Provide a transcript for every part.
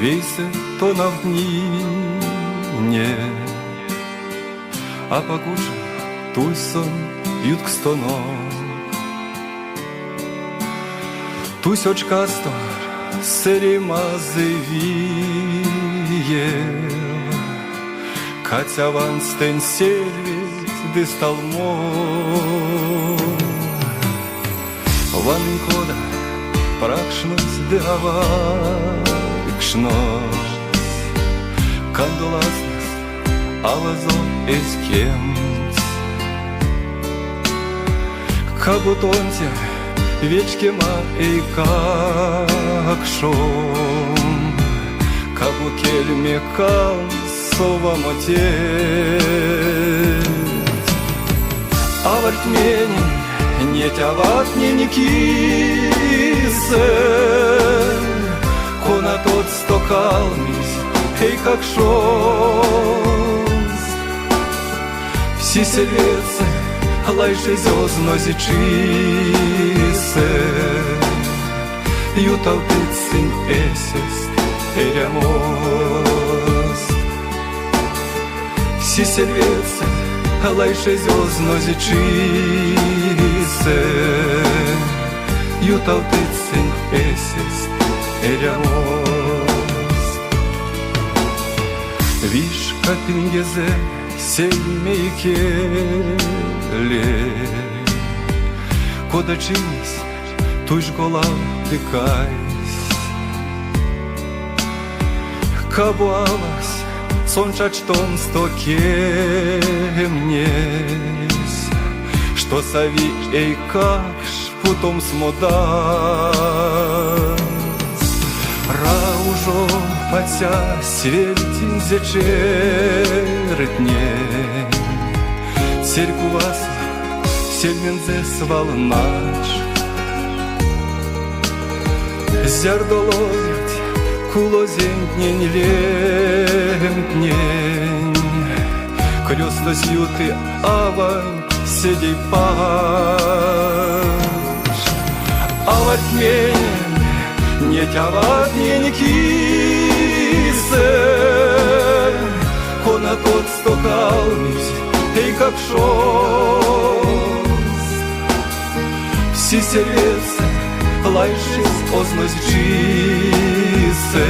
Вейсе то на вдніє, а пакуче туйсон ютк стонок. Тусь очкасто сері мазивіє, Кацяван стен сельвіт дисталмо. Ванин кода пракшнос деавакшнос, Кандоласнос алазон эскемс. Кабутонте вечкема эйкакшом, Кабу кельме калм сова мотец. А в артмене не тяват не никисе, Кона тот стокалмис эйкакшос. Всі сельвецы лайше зёзно зичисе, Ютал тыцин эсест эрямост. Всі сельвецы лайше зёзно зичисе, Ютал тыцин эсест эрямост. Виш капингезе сельмейкеле, Кода чинис туйш голав дыкайс. Кабуалас сончачтом стокемнес, Что сави эйкакш путом смодас. Раужо патя свельтин зечертне, Церку вас сельмензе свалнач. Зярдоловят кулозентнень лемтнень, Крёстос юты авань седей паш. А в артмене не тяват не никисе, Кона тот стокалмис эйкакшос. Всі сельвецы лайшис ознозичисе,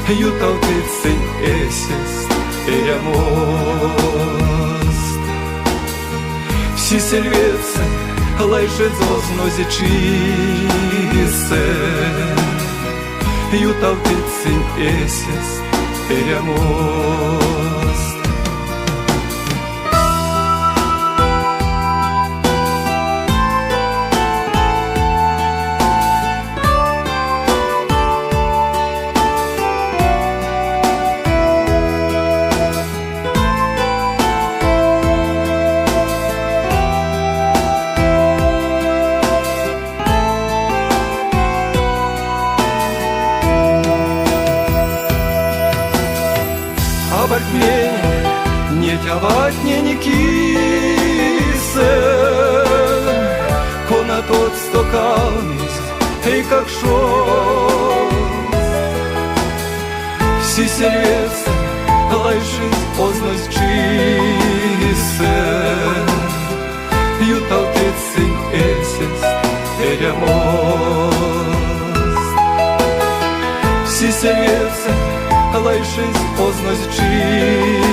Ютал тыцин эсест эрямост. Всі сельвецы лайшис ознозичисе, Ютал тыцин эсест эрямост. А в артмене не тяват не никисе, Кона тот стокалмис эйкакшос. Всі сельвецы лайшис ознозичисе, Ютал тыцин эсест эрямост. Всі сельвецы лайшис ознозичисе,